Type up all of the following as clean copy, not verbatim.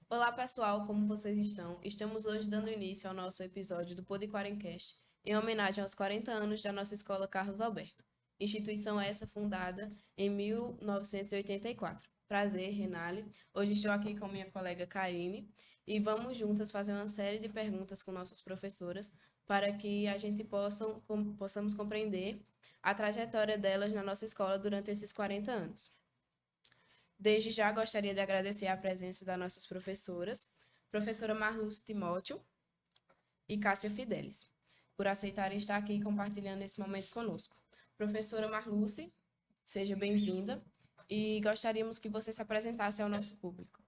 Olá pessoal, como vocês estão? Estamos hoje dando início ao nosso episódio do Pod Quarencast, em homenagem aos 40 anos da nossa escola Carlos Alberto, instituição essa fundada em 1984. Prazer, Renale. Hoje estou aqui com minha colega Karine e vamos juntas fazer uma série de perguntas com nossas professoras para que a gente possamos compreender a trajetória delas na nossa escola durante esses 40 anos. Desde já gostaria de agradecer a presença das nossas professoras, professora Marluce Timóteo e Cássia Fidelis, por aceitarem estar aqui compartilhando esse momento conosco. Professora Marluce, seja bem-vinda e gostaríamos que você se apresentasse ao nosso público.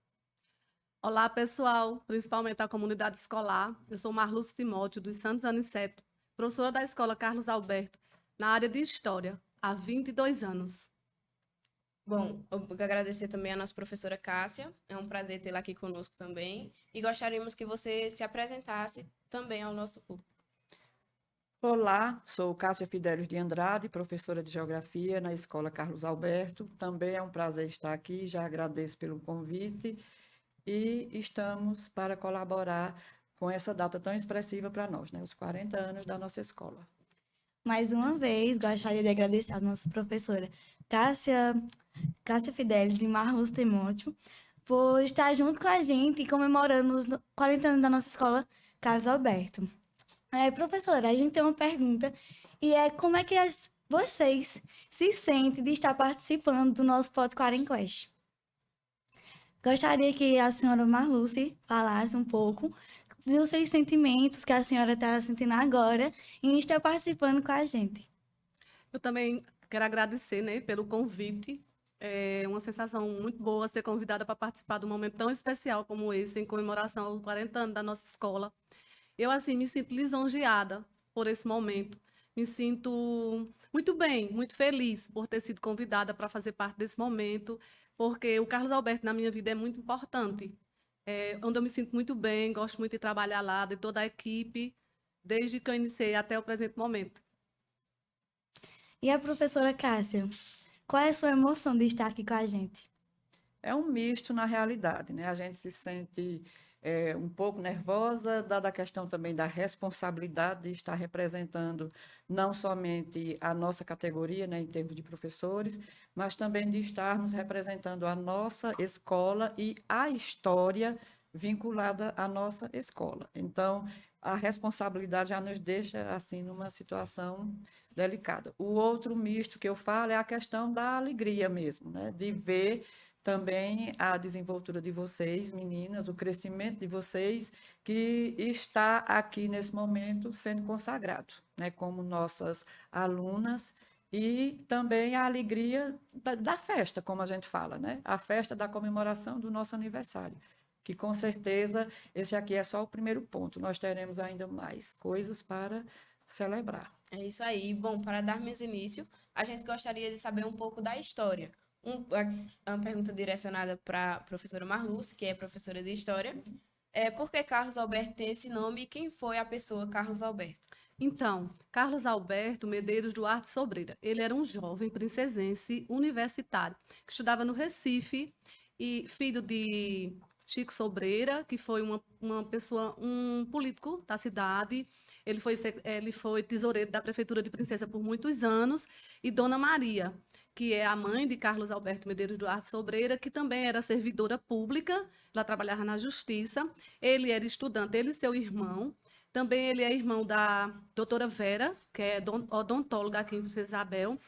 Olá, pessoal, principalmente a comunidade escolar. Eu sou Marluce Timóteo, dos Santos Aniceto, professora da Escola Carlos Alberto, na área de História, há 22 anos. Bom, eu quero agradecer também a nossa professora Cássia, é um prazer tê-la aqui conosco também, e gostaríamos que você se apresentasse também ao nosso público. Olá, sou Cássia Fidelis de Andrade, professora de Geografia na Escola Carlos Alberto. Também é um prazer estar aqui, já agradeço pelo convite e estamos para colaborar com essa data tão expressiva para nós, né? Os 40 anos da nossa escola. Mais uma vez, gostaria de agradecer à nossa professora Cássia Fidelis e Marlos Timóteo por estar junto com a gente e comemorando os 40 anos da nossa escola Carlos Alberto. Professora, a gente tem uma pergunta e é como é que vocês se sentem de estar participando do nosso Pod 40 Quest? Gostaria que a senhora Marluce falasse um pouco dos seus sentimentos que a senhora está sentindo agora em estar participando com a gente. Eu também quero agradecer, né, pelo convite. É uma sensação muito boa ser convidada para participar de um momento tão especial como esse, em comemoração aos 40 anos da nossa escola. Eu, assim, me sinto lisonjeada por esse momento. Me sinto muito bem, muito feliz por ter sido convidada para fazer parte desse momento, porque o Carlos Alberto na minha vida é muito importante. É onde eu me sinto muito bem, gosto muito de trabalhar lá, de toda a equipe, desde que eu iniciei até o presente momento. E a professora Cássia, qual é a sua emoção de estar aqui com a gente? É um misto na realidade, né? A gente se sente um pouco nervosa, dada a questão também da responsabilidade de estar representando não somente a nossa categoria, né, em termos de professores, mas também de estarmos representando a nossa escola e a história vinculada à nossa escola. Então, a responsabilidade já nos deixa assim numa situação delicada. O outro misto que eu falo é a questão da alegria mesmo, né, de ver também a desenvoltura de vocês, meninas, o crescimento de vocês, que está aqui nesse momento sendo consagrado, né, como nossas alunas, e também a alegria da festa, como a gente fala, né, a festa da comemoração do nosso aniversário, que com certeza esse aqui é só o primeiro ponto, nós teremos ainda mais coisas para celebrar. É isso aí. Bom, para darmos início, a gente gostaria de saber um pouco da história. Uma pergunta direcionada para a professora Marluce, que é professora de História. Por que Carlos Alberto tem esse nome e quem foi a pessoa Carlos Alberto? Então, Carlos Alberto Medeiros Duarte Sobreira, ele era um jovem princesense universitário que estudava no Recife e filho de Chico Sobreira, que foi uma pessoa, um político da cidade. Ele foi tesoureiro da prefeitura de Princesa por muitos anos e Dona Maria, que é a mãe de Carlos Alberto Medeiros Duarte Sobreira, que também era servidora pública, ela trabalhava na justiça. Ele era estudante, ele e seu irmão. Também ele é irmão da doutora Vera, que é odontóloga aqui em Princesa Isabel,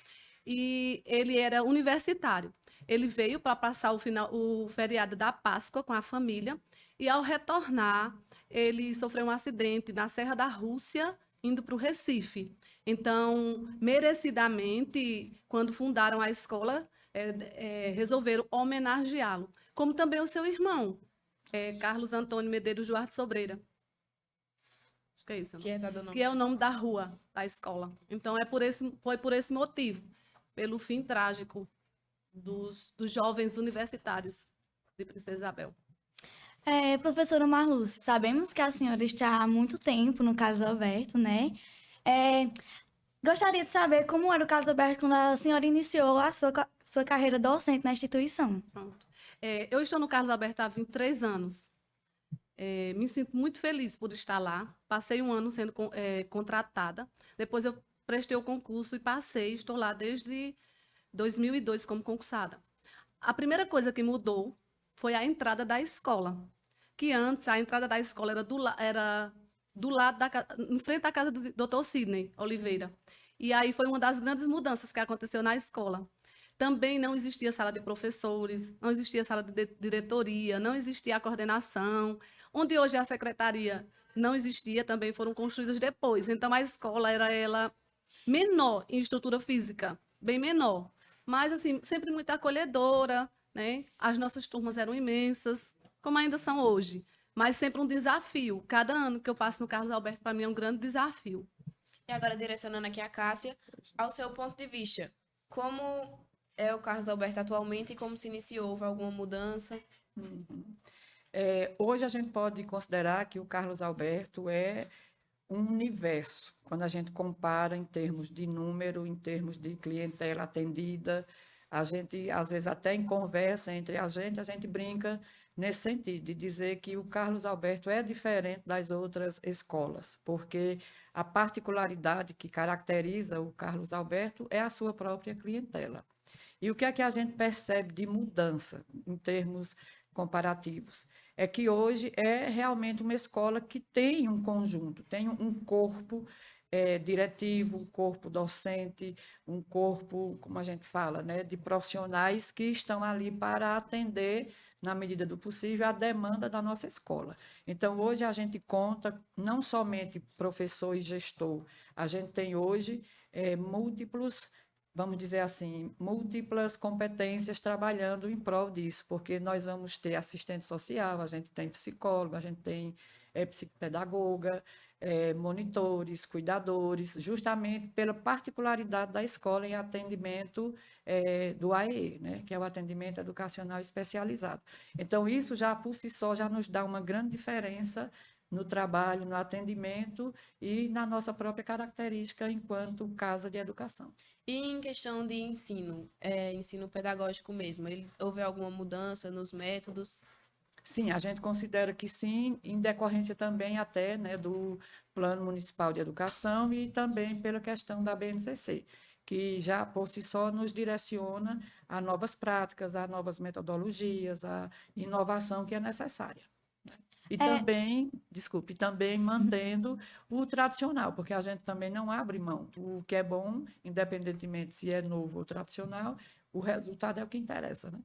e ele era universitário. Ele veio para passar o feriado da Páscoa com a família, e ao retornar, ele sofreu um acidente na Serra da Rússia, indo para o Recife. Então, merecidamente, quando fundaram a escola, resolveram homenageá-lo, como também o seu irmão, Carlos Antônio Medeiros Duarte Sobreira. Acho que é isso, Que é da Dona que é o nome da rua da escola. Então, foi por esse motivo, pelo fim trágico dos jovens universitários de Princesa Isabel. Professora Marluce, sabemos que a senhora está há muito tempo no Carlos Alberto, né? É, Gostaria de saber como era o Carlos Alberto quando a senhora iniciou a sua carreira docente na instituição. Pronto. Eu estou no Carlos Alberto há 23 anos. Me sinto muito feliz por estar lá. Passei um ano sendo contratada. Depois eu prestei o concurso e passei. Estou lá desde 2002 como concursada. A primeira coisa que mudou foi a entrada da escola. Que antes a entrada da escola era do lado em frente à casa do Dr. Sidney Oliveira. E aí foi uma das grandes mudanças que aconteceu na escola. Também não existia sala de professores, não existia sala de diretoria, não existia a coordenação. Onde hoje é a secretaria não existia, também foram construídas depois. Então, a escola era ela menor em estrutura física, bem menor. Mas, assim, sempre muito acolhedora, né? As nossas turmas eram imensas, como ainda são hoje. Mas sempre um desafio. Cada ano que eu passo no Carlos Alberto, para mim, é um grande desafio. E agora, direcionando aqui a Cássia, ao seu ponto de vista, como é o Carlos Alberto atualmente e como se iniciou? Houve alguma mudança? Hoje a gente pode considerar que o Carlos Alberto é um universo, quando a gente compara em termos de número, em termos de clientela atendida. A gente, às vezes, até em conversa entre a gente brinca nesse sentido, de dizer que o Carlos Alberto é diferente das outras escolas, porque a particularidade que caracteriza o Carlos Alberto é a sua própria clientela. E o que é que a gente percebe de mudança em termos comparativos? É que hoje é realmente uma escola que tem um conjunto, tem um corpo diretivo, um corpo docente, um corpo, como a gente fala, né, de profissionais que estão ali para atender, na medida do possível, a demanda da nossa escola. Então, hoje a gente conta não somente professor e gestor, a gente tem hoje múltiplos, vamos dizer assim, múltiplas competências trabalhando em prol disso, porque nós vamos ter assistente social, a gente tem psicólogo, a gente tem psicopedagoga, monitores, cuidadores, justamente pela particularidade da escola em atendimento do AEE, né, que é o atendimento educacional especializado. Então, isso já por si só já nos dá uma grande diferença no trabalho, no atendimento e na nossa própria característica enquanto casa de educação. E em questão de ensino, ensino pedagógico mesmo, houve alguma mudança nos métodos? Sim, a gente considera que sim, em decorrência também até, né, do Plano Municipal de Educação e também pela questão da BNCC, que já por si só nos direciona a novas práticas, a novas metodologias, a inovação que é necessária. E também, também mantendo o tradicional, porque a gente também não abre mão. O que é bom, independentemente se é novo ou tradicional, o resultado é o que interessa, né?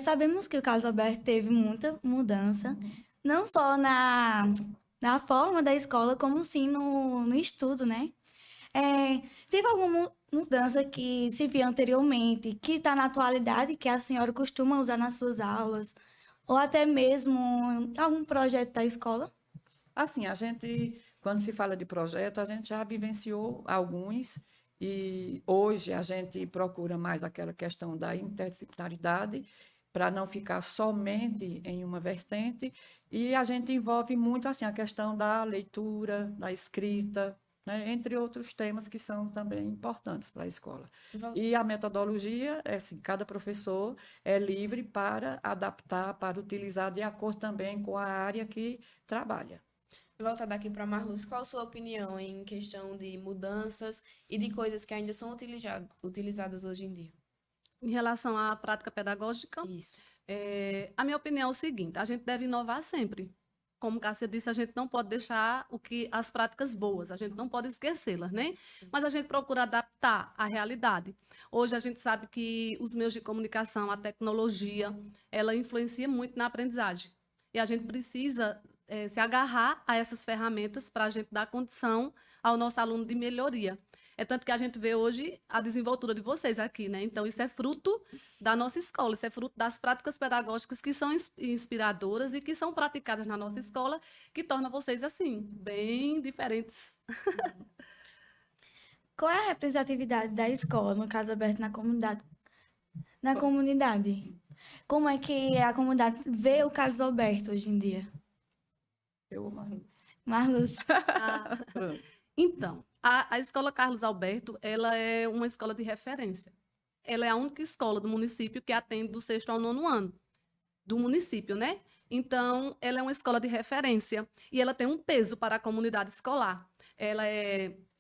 Sabemos que o Carlos Alberto teve muita mudança, não só na forma da escola, como sim no estudo, né? Teve alguma mudança que se via anteriormente, que está na atualidade, que a senhora costuma usar nas suas aulas, ou até mesmo algum projeto da escola? Assim, a gente, quando se fala de projeto, a gente já vivenciou alguns, e hoje a gente procura mais aquela questão da interdisciplinaridade, para não ficar somente em uma vertente, e a gente envolve muito assim a questão da leitura, da escrita, né, entre outros temas que são também importantes para a escola. E a metodologia, assim, cada professor é livre para adaptar, para utilizar de acordo também com a área que trabalha. Voltar daqui para Marluz, qual a sua opinião em questão de mudanças e de coisas que ainda são utilizadas hoje em dia? Em relação à prática pedagógica, Isso. A minha opinião é o seguinte: a gente deve inovar sempre. Como Cássia disse, a gente não pode deixar as práticas boas, a gente não pode esquecê-las, né? Mas a gente procura adaptar à realidade. Hoje a gente sabe que os meios de comunicação, a tecnologia, ela influencia muito na aprendizagem. E a gente precisa se agarrar a essas ferramentas para a gente dar condição ao nosso aluno de melhoria. É tanto que a gente vê hoje a desenvoltura de vocês aqui, né? Então, isso é fruto da nossa escola, isso é fruto das práticas pedagógicas que são inspiradoras e que são praticadas na nossa escola, que torna vocês, assim, bem diferentes. Qual é a representatividade da escola, no caso aberto na comunidade? Na comunidade. Como é que a comunidade vê o Carlos Alberto hoje em dia? Eu, Marluz. Marluz. Então, a Escola Carlos Alberto, ela é uma escola de referência. Ela é a única escola do município que atende do 6º ao 9º ano. do município, né? Então, ela é uma escola de referência e ela tem um peso para a comunidade escolar.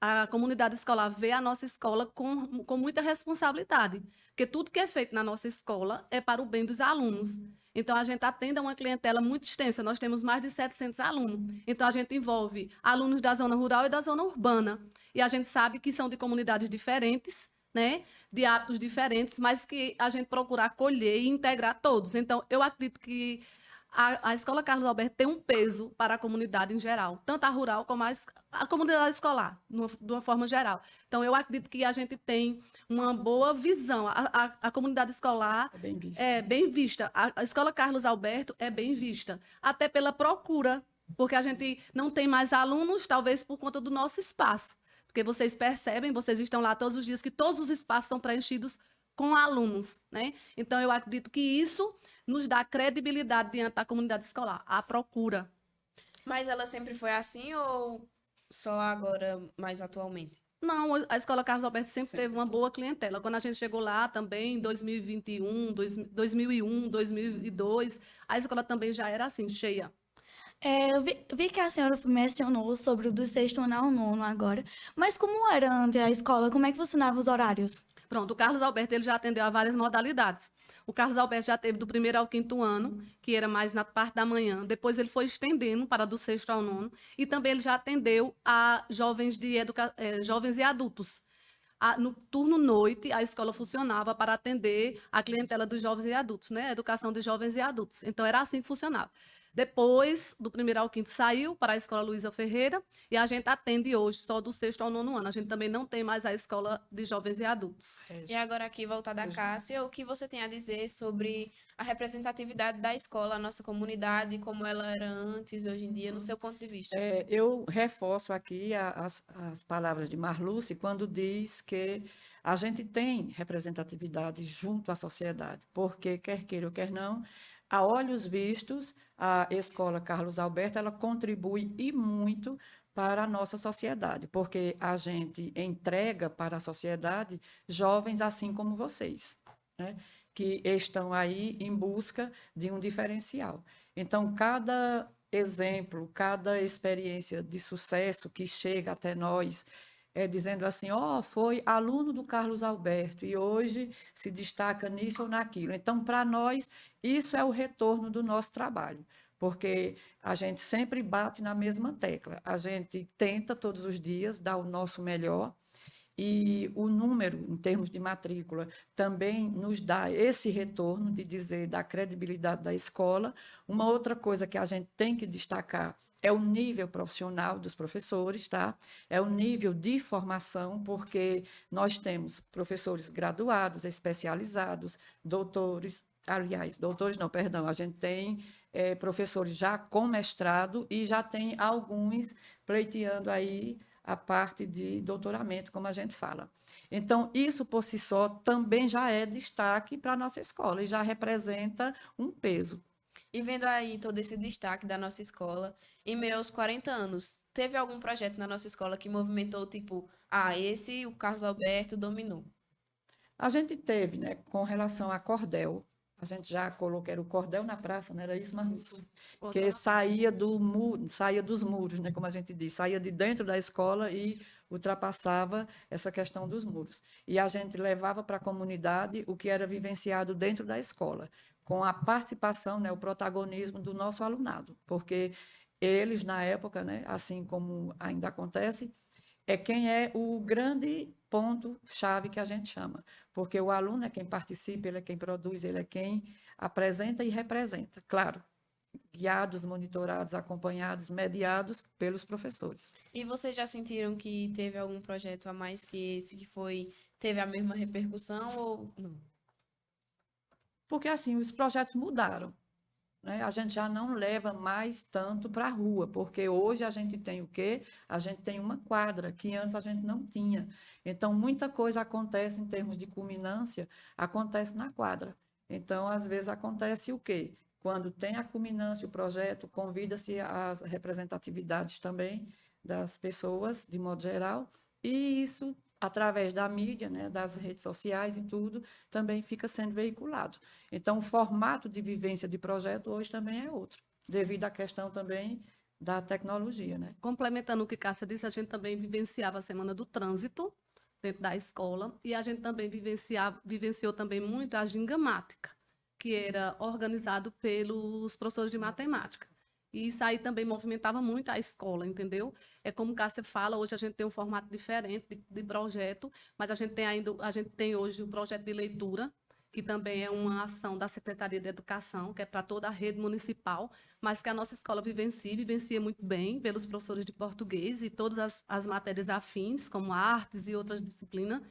A comunidade escolar vê a nossa escola com muita responsabilidade, porque tudo que é feito na nossa escola é para o bem dos alunos. Então, a gente atende a uma clientela muito extensa, nós temos mais de 700 alunos. Então, a gente envolve alunos da zona rural e da zona urbana. E a gente sabe que são de comunidades diferentes, né? De hábitos diferentes, mas que a gente procura acolher e integrar todos. Então, eu acredito que a Escola Carlos Alberto tem um peso para a comunidade em geral, tanto a rural como a comunidade escolar, de uma forma geral. Então, eu acredito que a gente tem uma boa visão. A comunidade escolar É bem visto. é bem vista. A Escola Carlos Alberto é bem vista, até pela procura, porque a gente não tem mais alunos, talvez por conta do nosso espaço. Porque vocês percebem, vocês estão lá todos os dias, que todos os espaços são preenchidos com alunos, né? Então, eu acredito que isso nos dá credibilidade diante da comunidade escolar, a procura. Mas ela sempre foi assim ou só agora, mais atualmente? Não, a Escola Carlos Alberto sempre teve uma boa clientela. Quando a gente chegou lá também, em 2021, 2001, 2002, a escola também já era assim, cheia. Eu vi que a senhora mencionou sobre o do sexto ano ao nono agora, mas como era antes a escola? Como é que funcionavam os horários? Pronto, o Carlos Alberto ele já atendeu a várias modalidades. O Carlos Alberto já teve do primeiro ao quinto ano, que era mais na parte da manhã. Depois ele foi estendendo para do sexto ao nono. E também ele já atendeu a jovens e adultos. No turno noite, a escola funcionava para atender a clientela dos jovens e adultos, né? A educação de jovens e adultos. Então, era assim que funcionava. Depois, do primeiro ao quinto, saiu para a Escola Luísa Ferreira e a gente atende hoje só do sexto ao nono ano. A gente também não tem mais a escola de jovens e adultos. E agora aqui, voltada a Cássia, o que você tem a dizer sobre a representatividade da escola, a nossa comunidade, como ela era antes e hoje em dia, no seu ponto de vista? Eu reforço aqui as palavras de Marluce quando diz que a gente tem representatividade junto à sociedade, porque quer queira ou quer não, a olhos vistos, a Escola Carlos Alberto, ela contribui e muito para a nossa sociedade, porque a gente entrega para a sociedade jovens assim como vocês, né? Que estão aí em busca de um diferencial. Então, cada exemplo, cada experiência de sucesso que chega até nós, dizendo assim, foi aluno do Carlos Alberto e hoje se destaca nisso ou naquilo. Então, para nós, isso é o retorno do nosso trabalho, porque a gente sempre bate na mesma tecla. A gente tenta todos os dias dar o nosso melhor e o número, em termos de matrícula, também nos dá esse retorno de dizer da credibilidade da escola. Uma outra coisa que a gente tem que destacar é o nível profissional dos professores, tá? É o nível de formação, porque nós temos professores graduados, especializados, doutores, aliás, doutores não, perdão, a gente tem professores já com mestrado e já tem alguns pleiteando aí a parte de doutoramento, como a gente fala. Então, isso por si só também já é destaque para a nossa escola e já representa um peso. E vendo aí todo esse destaque da nossa escola, em meio aos 40 anos, teve algum projeto na nossa escola que movimentou, tipo, esse o Carlos Alberto dominou? A gente teve, né, com relação a cordel, a gente já colocou, era o cordel na praça, não era isso, Marluce? Que saía saía dos muros, né, como a gente diz, saía de dentro da escola e ultrapassava essa questão dos muros. E a gente levava para a comunidade o que era vivenciado dentro da escola, com a participação, né, o protagonismo do nosso alunado, porque eles, na época, né, assim como ainda acontece, é quem é o grande ponto-chave que a gente chama, porque o aluno é quem participa, ele é quem produz, ele é quem apresenta e representa, claro, guiados, monitorados, acompanhados, mediados pelos professores. E vocês já sentiram que teve algum projeto a mais que esse teve a mesma repercussão ou não? Porque, assim, os projetos mudaram, né? A gente já não leva mais tanto para a rua, porque hoje a gente tem o quê? A gente tem uma quadra, que antes a gente não tinha. Então, muita coisa acontece em termos de culminância, acontece na quadra. Então, às vezes, acontece o quê? Quando tem a culminância, o projeto, convida-se as representatividades também das pessoas, de modo geral, e isso através da mídia, né, das redes sociais e tudo, também fica sendo veiculado. Então, o formato de vivência de projeto hoje também é outro, devido à questão também da tecnologia, né? Complementando o que Cássia disse, a gente também vivenciava a Semana do Trânsito dentro da escola e a gente também vivenciou também muito a gingamática, que era organizado pelos professores de matemática. E isso aí também movimentava muito a escola, entendeu? É como Cássia fala, hoje a gente tem um formato diferente de projeto, mas a gente tem hoje o projeto de leitura, que também é uma ação da Secretaria de Educação, que é para toda a rede municipal, mas que a nossa escola vivencia muito bem pelos professores de português e todas as matérias afins, como artes e outras disciplinas,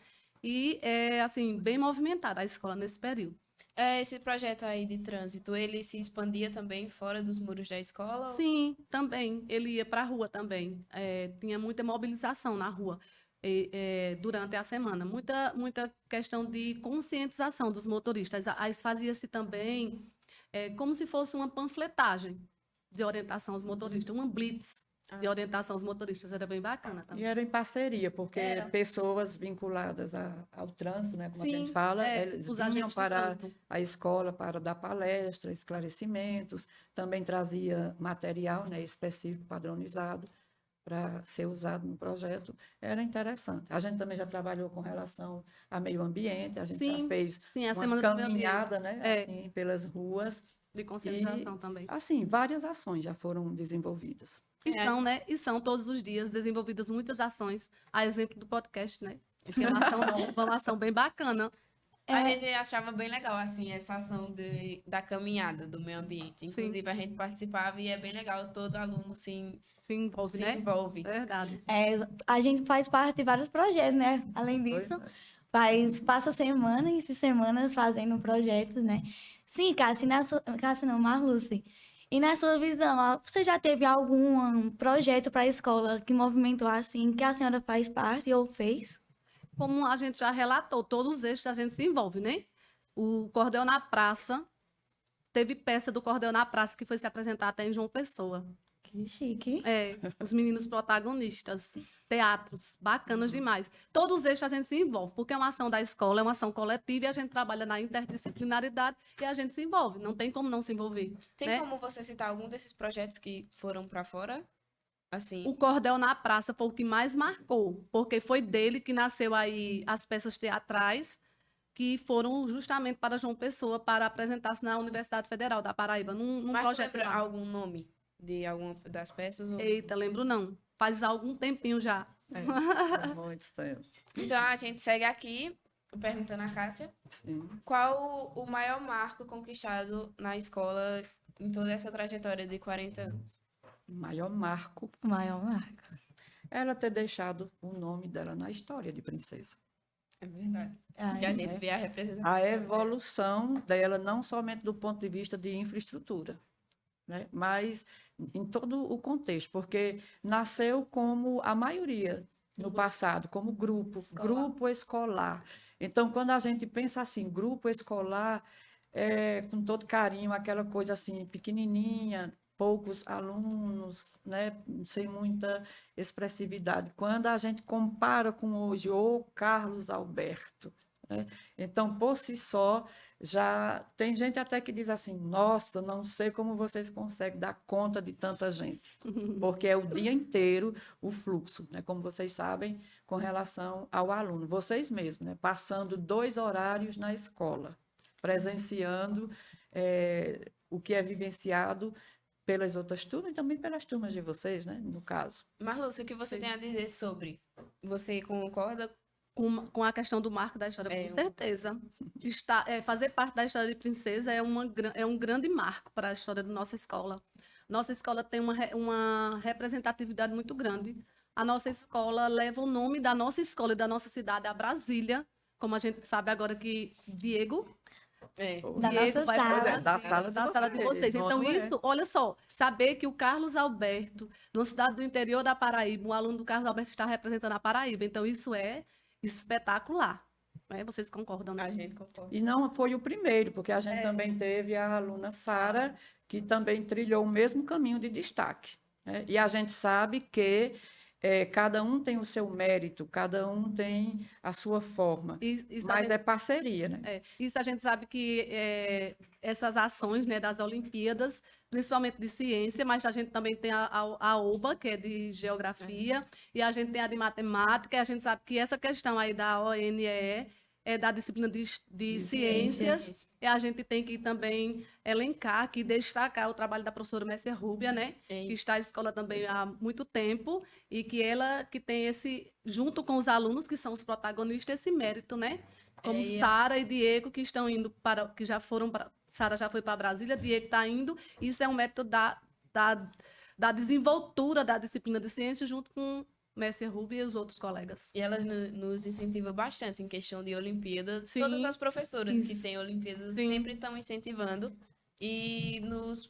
e é, assim, bem movimentada a escola nesse período. Esse projeto aí de trânsito, ele se expandia também fora dos muros da escola? Sim, também. Ele ia para a rua também. Tinha muita mobilização na rua durante a semana. Muita questão de conscientização dos motoristas. Aí fazia-se também como se fosse uma panfletagem de orientação aos motoristas, uma blitz de orientação aos motoristas. Era bem bacana E também. era em parceria, porque pessoas vinculadas ao trânsito, né, como a gente fala, eles os vinham agentes de para trânsito. a escola para dar palestra, esclarecimentos, também trazia material, né, específico, padronizado, para ser usado no projeto. Era interessante. A gente também já trabalhou com relação ao meio ambiente, a gente já fez sim, a uma Semana do Meio Ambiente. caminhada, né, assim, pelas ruas, De conscientização também. assim, várias ações já foram desenvolvidas. E são todos os dias desenvolvidas muitas ações, a exemplo do podcast, né? Que é uma ação bem bacana. A gente achava bem legal, assim, essa ação da caminhada do meio ambiente. Inclusive, a gente participava e é bem legal, todo aluno se envolve, né? envolve. Verdade. A gente faz parte de vários projetos, né? Além disso, passa semanas e semanas fazendo projetos, né? Sim, Cássia não, Marluce. E na sua visão, você já teve algum projeto para a escola que movimentou assim, que a senhora faz parte ou fez? Como a gente já relatou, todos estes a gente se envolve, né? O Cordel na Praça, teve peça do Cordel na Praça que foi se apresentar até em João Pessoa. Que chique. Os meninos protagonistas, teatros, bacanas demais. Todos estes a gente se envolve, porque é uma ação da escola, é uma ação coletiva e a gente trabalha na interdisciplinaridade e a gente se envolve. Não tem como não se envolver. Tem né? como você citar algum desses projetos que foram para fora? Assim, O Cordel na Praça foi o que mais marcou, porque foi dele que nasceu aí as peças teatrais que foram justamente para João Pessoa para apresentar-se na Universidade Federal da Paraíba, num mas tu projeto lembra lá. algum nome de alguma das peças? Eita, lembro não. Faz algum tempinho já. Há muito tempo. Então, a gente segue aqui, perguntando a Cássia, Sim. qual o maior marco conquistado na escola em toda essa trajetória de 40 anos? O maior marco, Maior marca. ela ter deixado o nome dela na história de Princesa. É verdade. Ai, Que a gente vê a representação. A evolução dela, não somente do ponto de vista de infraestrutura, né, mas em todo o contexto, porque nasceu como a maioria no passado, como grupo escolar. Então, quando a gente pensa assim, grupo escolar, com todo carinho, aquela coisa assim, pequenininha, poucos alunos, né, sem muita expressividade. Quando a gente compara com hoje o Carlos Alberto, né, então, por si só, já tem gente até que diz assim, nossa, não sei como vocês conseguem dar conta de tanta gente, porque é o dia inteiro o fluxo, né, como vocês sabem, com relação ao aluno. Vocês mesmos, né, passando 2 horários na escola, presenciando o que é vivenciado pelas outras turmas e também pelas turmas de vocês, né, no caso. Marlúcia, o que você tem a dizer sobre? Você concorda? Com a questão do marco da história, com certeza. Fazer parte da história de Princesa é um grande marco para a história da nossa escola. Nossa escola tem uma representatividade muito grande. A nossa escola leva o nome da nossa escola e da nossa cidade, a Brasília, como a gente sabe agora que Diego Da nossa vai sala. Da sala de vocês. Então, isso, olha só, saber que o Carlos Alberto, numa cidade do interior da Paraíba, um aluno do Carlos Alberto está representando a Paraíba. Então, isso é espetacular. Né? Vocês concordam, né? A gente concorda. E não foi o primeiro, porque a gente também teve a aluna Sara, que também trilhou o mesmo caminho de destaque, né? E a gente sabe que cada um tem o seu mérito, cada um tem a sua forma, Isso a mas gente, é parceria, né? isso a gente sabe que essas ações, né, das Olimpíadas, principalmente de ciência, mas a gente também tem a OBA, que é de geografia, e a gente tem a de matemática, e a gente sabe que essa questão aí da ONE é da disciplina de ciências, e a gente tem que também elencar, aqui, destacar o trabalho da professora Messia Rúbia, né, que está à escola também há muito tempo, e que ela que tem esse, junto com os alunos, que são os protagonistas, esse mérito, né? Como Sara e Diego, que estão indo para, que já foram para, Sara já foi para Brasília, Diego está indo, isso é um método da desenvoltura da disciplina de ciência, junto com Messia Rubio e os outros colegas. E ela nos incentiva bastante em questão de Olimpíadas. Sim, Todas as professoras que isso. têm Olimpíadas Sim. sempre estão incentivando e nos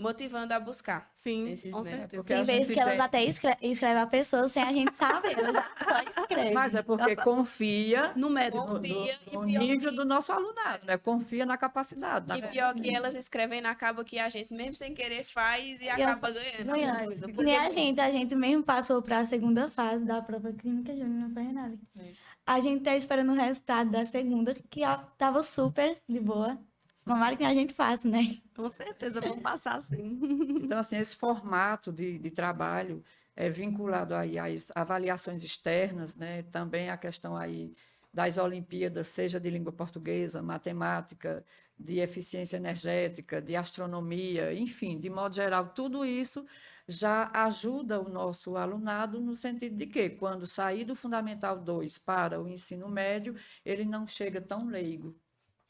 motivando a buscar Sim, esses com métodos. certeza. Porque Tem a vezes gente que elas tem- até escrevem a pessoa sem a gente saber, elas já só escrevem. Mas é porque confia No mérito. Confia e no pior nível que- do nosso alunado, né? Confia na capacidade. E pior que elas escrevem, acaba que a gente, mesmo sem querer, faz e eu- acaba ganhando. alguma Ganhando. coisa. Que Porque nem a gente mesmo passou para a segunda fase da prova clínica júnior, não foi, Renale? É. A gente tá esperando o resultado da segunda, que ó, tava super de boa. Tomara que a gente faça, né? Com certeza, vamos passar sim. Então, assim, esse formato de trabalho é vinculado aí às avaliações externas, né? Também a questão aí das Olimpíadas, seja de língua portuguesa, matemática, de eficiência energética, de astronomia, enfim, de modo geral, tudo isso já ajuda o nosso alunado no sentido de que, quando sair do Fundamental 2 para o ensino médio, ele não chega tão leigo,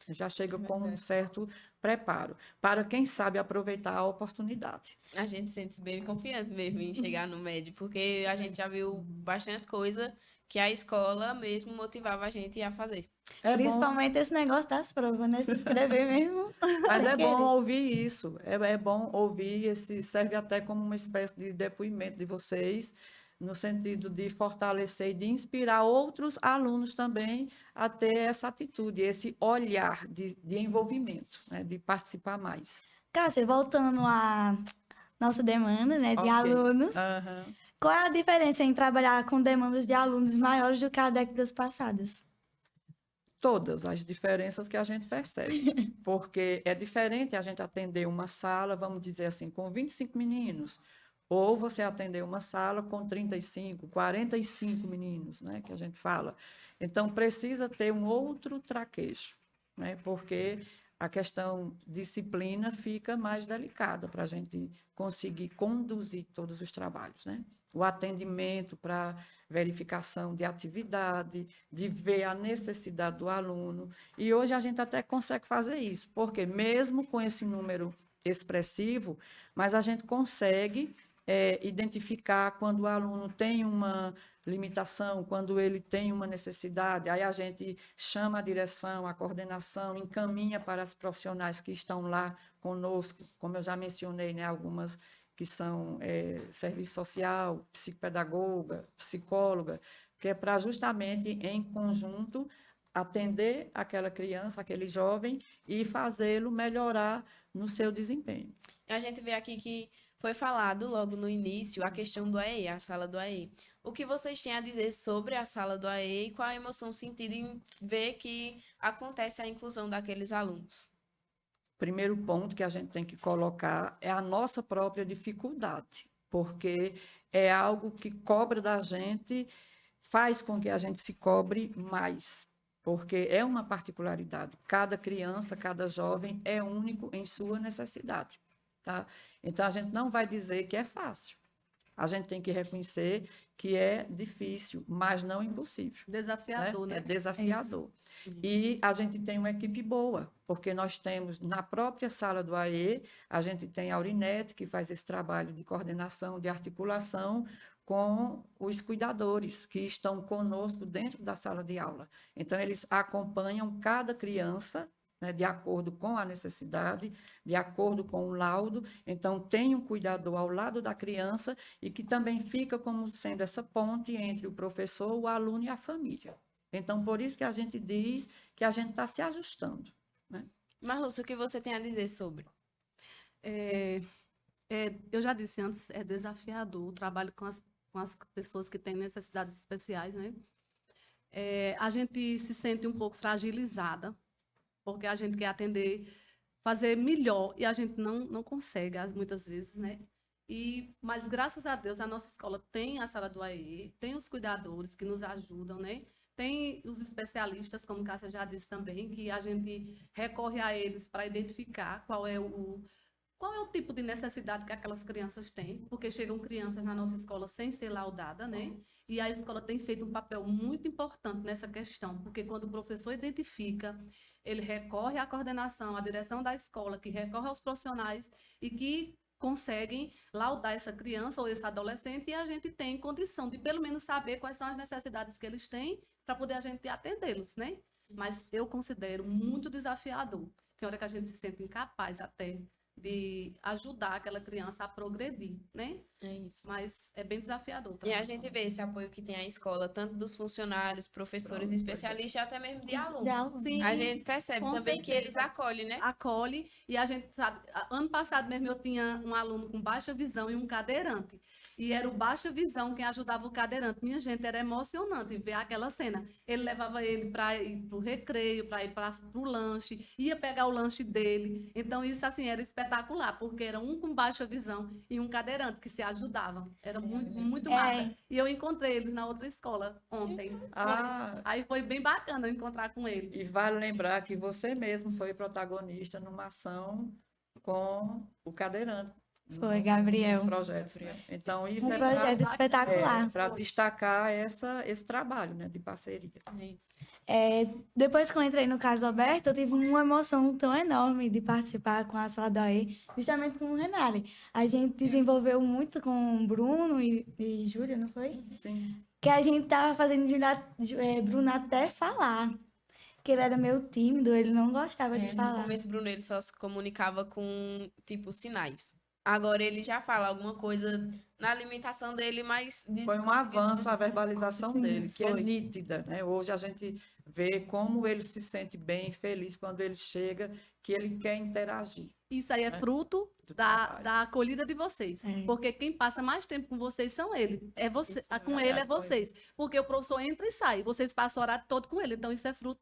já chega com um certo preparo, para quem sabe aproveitar a oportunidade. A gente sente-se bem confiante mesmo em chegar no médio, porque a gente já viu bastante coisa que a escola mesmo motivava a gente a fazer. É bom, Principalmente esse negócio das provas, né? Se inscrever mesmo. mas é sem bom querer. ouvir isso, é bom ouvir serve até como uma espécie de depoimento de vocês, no sentido de fortalecer e de inspirar outros alunos também a ter essa atitude, esse olhar de envolvimento, né, de participar mais. Cássia, voltando à nossa demanda, né, de Ok. alunos, Aham. qual é a diferença em trabalhar com demandas de alunos maiores do que as décadas passadas? Todas as diferenças que a gente percebe, porque é diferente a gente atender uma sala, vamos dizer assim, com 25 meninos, ou você atender uma sala com 35, 45 meninos, né, que a gente fala. Então, precisa ter um outro traquejo, né, porque a questão disciplina fica mais delicada para a gente conseguir conduzir todos os trabalhos, né? O atendimento para verificação de atividade, de ver a necessidade do aluno. E hoje a gente até consegue fazer isso, porque mesmo com esse número expressivo, mas a gente consegue identificar quando o aluno tem uma limitação, quando ele tem uma necessidade, aí a gente chama a direção, a coordenação, encaminha para os profissionais que estão lá conosco, como eu já mencionei, né, algumas que são serviço social, psicopedagoga, psicóloga, que é para justamente, em conjunto, atender aquela criança, aquele jovem e fazê-lo melhorar no seu desempenho. A gente vê aqui que foi falado logo no início a questão do AE, a sala do AE. O que vocês têm a dizer sobre a sala do AE e qual a emoção sentida em ver que acontece a inclusão daqueles alunos? Primeiro ponto que a gente tem que colocar é a nossa própria dificuldade, porque é algo que cobra da gente, faz com que a gente se cobre mais, porque é uma particularidade. Cada criança, cada jovem é único em sua necessidade, tá? Então, a gente não vai dizer que é fácil. A gente tem que reconhecer que é difícil, mas não impossível. Desafiador, né? É desafiador. E a gente tem uma equipe boa, porque nós temos na própria sala do AE, a gente tem a Aurinete, que faz esse trabalho de coordenação, de articulação com os cuidadores que estão conosco dentro da sala de aula. Então, eles acompanham cada criança, né, de acordo com a necessidade, de acordo com o laudo. Então, tem um cuidador ao lado da criança e que também fica como sendo essa ponte entre o professor, o aluno e a família. Então, por isso que a gente diz que a gente está se ajustando, né? Marlúcia, o que você tem a dizer sobre? Eu já disse antes, é desafiador o trabalho com as com as pessoas que têm necessidades especiais, né? A gente se sente um pouco fragilizada, porque a gente quer atender, fazer melhor, e a gente não consegue, muitas vezes, né? Mas, graças a Deus, a nossa escola tem a sala do AE, tem os cuidadores que nos ajudam, né? Tem os especialistas, como Cássia já disse também, que a gente recorre a eles para identificar qual é o tipo de necessidade que aquelas crianças têm, porque chegam crianças na nossa escola sem ser laudada, né? E a escola tem feito um papel muito importante nessa questão, porque quando o professor identifica, ele recorre à coordenação, à direção da escola, que recorre aos profissionais e que conseguem laudar essa criança ou esse adolescente, e a gente tem condição de pelo menos saber quais são as necessidades que eles têm para poder a gente atendê-los, né? Mas eu considero muito desafiador. Tem hora que a gente se sente incapaz até de ajudar aquela criança a progredir, né? É isso. Mas é bem desafiador. E a gente vê esse apoio que tem a escola, tanto dos funcionários, professores, especialistas, e até mesmo de alunos. Sim, A gente percebe com também que certeza. eles acolhem, né? Acolhe, e a gente sabe, ano passado mesmo eu tinha um aluno com baixa visão e um cadeirante, e era o baixa visão quem ajudava o cadeirante. Minha gente, era emocionante ver aquela cena. Ele levava ele para ir para o recreio, para ir para o lanche, ia pegar o lanche dele. Então isso assim era espetacular, porque era um com baixa visão e um cadeirante que se ajudavam. Era muito massa. E eu encontrei eles na outra escola ontem. Aí foi bem bacana encontrar com eles. E vale lembrar que você mesmo foi protagonista numa ação com o cadeirante. Foi, Gabriel. Nos projetos, né? Então, isso Um é projeto espetacular. para destacar esse trabalho, né, de parceria. É isso. Depois que eu entrei no Carlos Alberto, eu tive uma emoção tão enorme de participar com a sala do AE, justamente com o Renale. A gente desenvolveu muito com o Bruno e Júlia, não foi? Sim. Que a gente tava fazendo Bruno até falar. Que ele era meio tímido, ele não gostava de No falar. começo, Bruno, ele só se comunicava com, tipo, sinais. Agora ele já fala alguma coisa na limitação dele, mas... Foi um avanço a verbalização dele, que é foi. nítida, né? Hoje a gente vê como ele se sente bem, feliz quando ele chega, que ele quer interagir. Isso aí é fruto da acolhida de vocês. Porque quem passa mais tempo com vocês são eles. Com ele é vocês. Porque o professor entra e sai. Vocês passam o horário todo com ele. Então, isso é fruto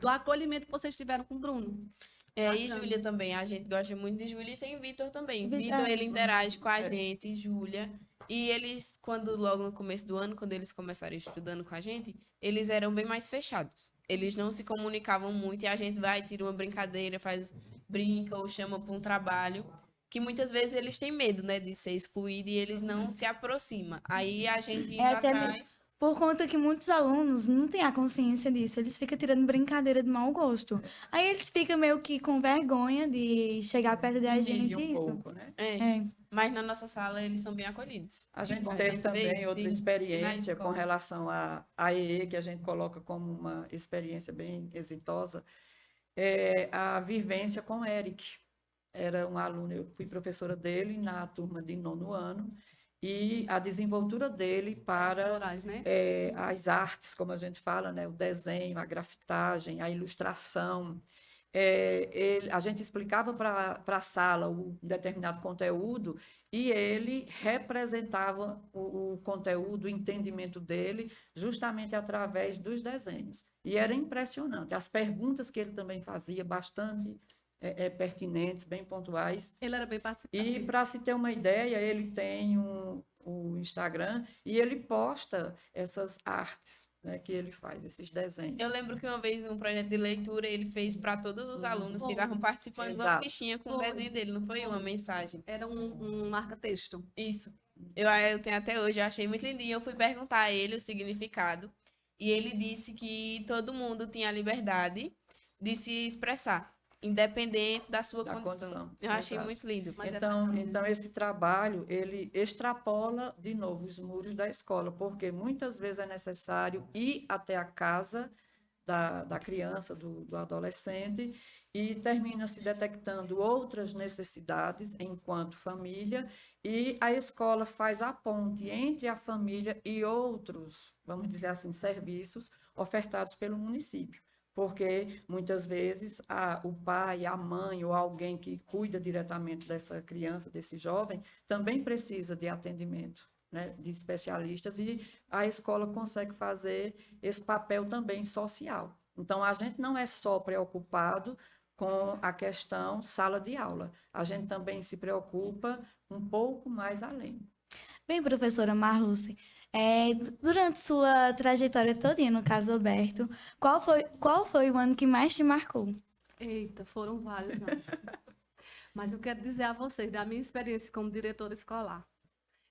do acolhimento que vocês tiveram com o Bruno. E Júlia também. A gente gosta muito de Júlia e tem Vitor também. Vitor, ele interage com a gente, Júlia. E eles, logo no começo do ano, quando eles começaram estudando com a gente, eles eram bem mais fechados. Eles não se comunicavam muito e a gente vai, tira uma brincadeira, brinca ou chama para um trabalho, que muitas vezes eles têm medo, né, de ser excluído e eles não se aproximam. Aí a gente indo atrás... Por conta que muitos alunos não têm a consciência disso, eles ficam tirando brincadeira de mau gosto. Aí eles ficam meio que com vergonha de chegar perto da gente. Pouco, né? Mas na nossa sala eles são bem acolhidos. A gente teve também outra experiência com relação à EE, que a gente coloca como uma experiência bem exitosa, a vivência com o Eric. Era um aluno, eu fui professora dele na turma de 9º ano, e a desenvoltura dele para as artes, como a gente fala, né? O desenho, a grafitagem, a ilustração. A gente explicava para a sala um determinado conteúdo e ele representava o conteúdo, o entendimento dele, justamente através dos desenhos. E era impressionante. As perguntas que ele também fazia, bastante pertinentes, bem pontuais. Ele era bem participativo. E, para se ter uma ideia, ele tem o Instagram e ele posta essas artes, né, que ele faz, esses desenhos. Eu lembro que uma vez, num projeto de leitura, ele fez para todos os alunos que estavam participando uma fichinha com o desenho dele, não foi uma mensagem? Era um marca-texto. Isso. Eu tenho até hoje, eu achei muito lindinho. Eu fui perguntar a ele o significado e ele disse que todo mundo tinha a liberdade de se expressar, independente da sua condição. Eu achei muito lindo. Então, esse trabalho, ele extrapola, de novo, os muros da escola, porque muitas vezes é necessário ir até a casa da criança, do adolescente, e termina se detectando outras necessidades enquanto família, e a escola faz a ponte entre a família e outros, vamos dizer assim, serviços ofertados pelo município. Porque muitas vezes o pai, a mãe ou alguém que cuida diretamente dessa criança, desse jovem, também precisa de atendimento né, de especialistas, e a escola consegue fazer esse papel também social. Então, a gente não é só preocupado com a questão sala de aula, a gente também se preocupa um pouco mais além. Bem, professora Marluce, durante sua trajetória todinha no Carlos Alberto, qual foi o ano que mais te marcou? Eita, foram vários anos. Mas eu quero dizer a vocês da minha experiência como diretora escolar.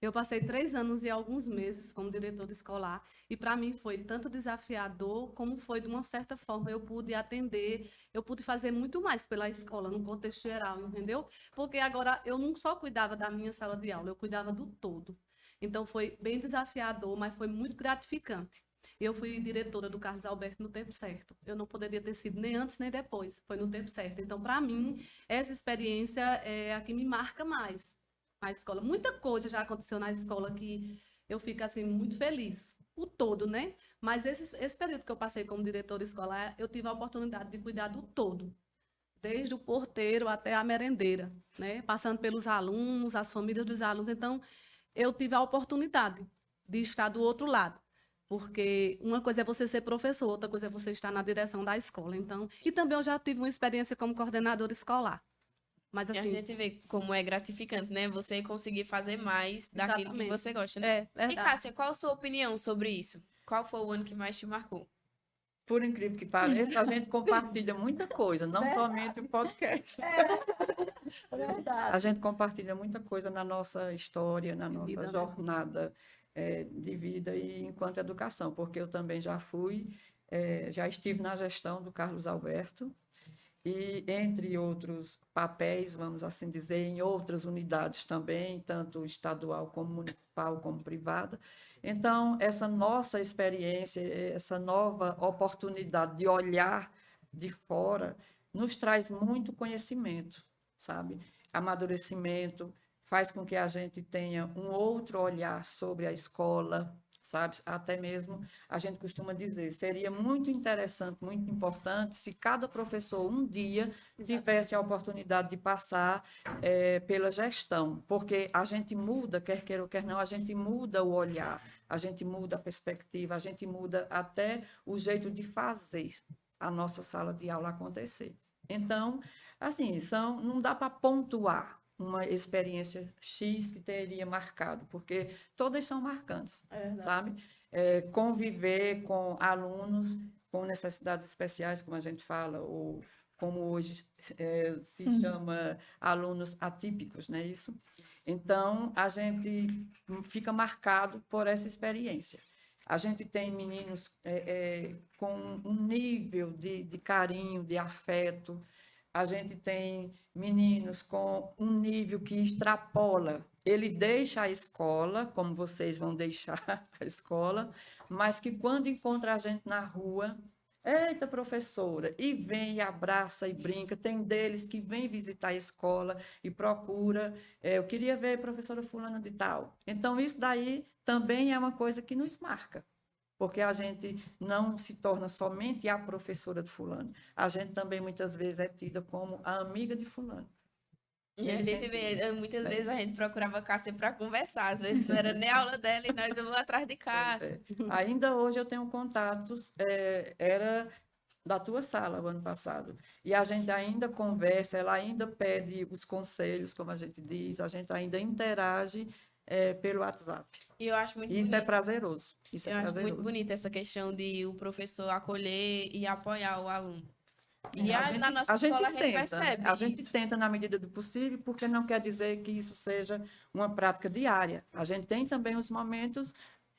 Eu passei 3 anos e alguns meses como diretora escolar e para mim foi tanto desafiador como foi, de uma certa forma, eu pude atender, eu pude fazer muito mais pela escola, no contexto geral, entendeu? Porque agora eu não só cuidava da minha sala de aula, eu cuidava do todo. Então foi bem desafiador, mas foi muito gratificante. Eu fui diretora do Carlos Alberto no tempo certo. Eu não poderia ter sido nem antes nem depois, foi no tempo certo. Então, para mim, essa experiência é a que me marca mais na escola. Muita coisa já aconteceu na escola que eu fico assim muito feliz, o todo, né? Mas esse período que eu passei como diretora escolar, eu tive a oportunidade de cuidar do todo, desde o porteiro até a merendeira, né? Passando pelos alunos, as famílias dos alunos. Então, eu tive a oportunidade de estar do outro lado. Porque uma coisa é você ser professor, outra coisa é você estar na direção da escola. Então, e também eu já tive uma experiência como coordenadora escolar. Mas E a assim, gente vê como é gratificante, né? Você conseguir fazer mais daquilo que exatamente. você gosta, né? É E verdade. Cássia, qual a sua opinião sobre isso? Qual foi o ano que mais te marcou? Por incrível que pareça, a gente compartilha muita coisa, não somente o podcast. A gente compartilha muita coisa na nossa história, na nossa Vida, né? jornada de vida e enquanto educação, porque eu também já já estive na gestão do Carlos Alberto e, entre outros papéis, vamos assim dizer, em outras unidades também, tanto estadual como municipal, como privada. Então, essa nossa experiência, essa nova oportunidade de olhar de fora, nos traz muito conhecimento, sabe? Amadurecimento, faz com que a gente tenha um outro olhar sobre a escola, sabe? Até mesmo a gente costuma dizer, seria muito interessante, muito importante se cada professor um dia tivesse a oportunidade de passar pela gestão, porque a gente muda, quer queira ou quer não, a gente muda o olhar, a gente muda a perspectiva, a gente muda até o jeito de fazer a nossa sala de aula acontecer. Então, assim, não dá para pontuar uma experiência X que teria marcado, porque todas são marcantes, sabe? Conviver com alunos com necessidades especiais, como a gente fala, ou como hoje se chama alunos atípicos, não é isso? Então, a gente fica marcado por essa experiência. A gente tem meninos com um nível de carinho, de afeto. A gente tem meninos com um nível que extrapola. Ele deixa a escola, como vocês vão deixar a escola, mas que quando encontra a gente na rua, eita, professora, e vem e abraça e brinca. Tem deles que vem visitar a escola e procura, eu queria ver a professora fulana de tal. Então, isso daí também é uma coisa que nos marca, porque a gente não se torna somente a professora de fulano, a gente também muitas vezes é tida como a amiga de fulano. E a gente vê, muitas vezes a gente procurava a Cássia para conversar, às vezes não era nem a aula dela e nós vamos atrás de Cássia. Ainda hoje eu tenho contatos, era da tua sala o ano passado, e a gente ainda conversa, ela ainda pede os conselhos, como a gente diz, a gente ainda interage pelo WhatsApp. E eu acho muito Isso bonito. é prazeroso. Isso Eu é acho prazeroso. muito bonita essa questão de o professor acolher e apoiar o aluno. E na nossa a gente escola a gente tenta, percebe a gente isso. tenta na medida do possível, porque não quer dizer que isso seja uma prática diária. A gente tem também os momentos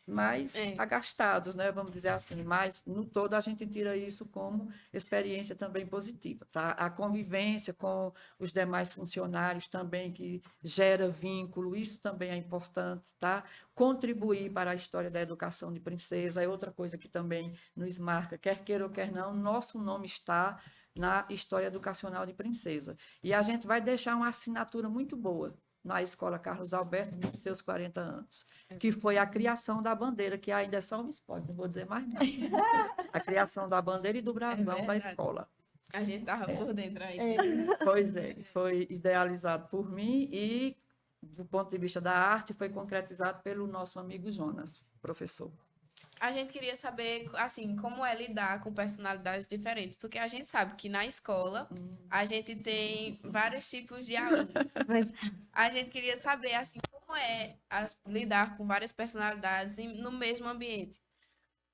mais agastados, né? Vamos dizer assim, mas no todo a gente tira isso como experiência também positiva, tá? A convivência com os demais funcionários também, que gera vínculo, isso também é importante, tá? Contribuir para a história da educação de Princesa é outra coisa que também nos marca, quer queira ou quer não, nosso nome está na história educacional de Princesa. E a gente vai deixar uma assinatura muito boa na Escola Carlos Alberto, nos seus 40 anos, que foi a criação da bandeira, que ainda é só um spoiler, não vou dizer mais nada. A criação da bandeira e do brasão da escola. A gente estava por dentro aí. Pois é, foi idealizado por mim e do ponto de vista da arte, foi concretizado pelo nosso amigo Jonas, professor. A gente queria saber, assim, como é lidar com personalidades diferentes, porque a gente sabe que na escola a gente tem vários tipos de alunos. Mas, A gente queria saber, assim, como é lidar com várias personalidades no mesmo ambiente.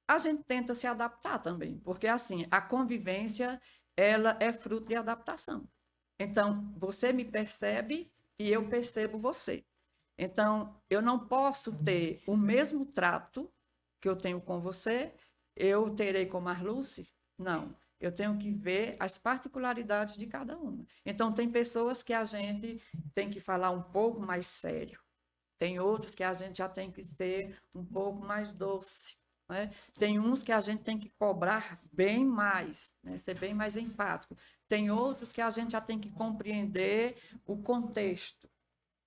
A gente tenta se adaptar também, porque assim, a convivência, ela é fruto de adaptação. Então, você me percebe e eu percebo você. Então, eu não posso ter o mesmo trato que eu tenho com você, eu terei com Marluce? Não. Eu tenho que ver as particularidades de cada uma. Então, tem pessoas que a gente tem que falar um pouco mais sério. Tem outros que a gente já tem que ser um pouco mais doce, né? Tem uns que a gente tem que cobrar bem mais, né? Ser bem mais empático. Tem outros que a gente já tem que compreender o contexto,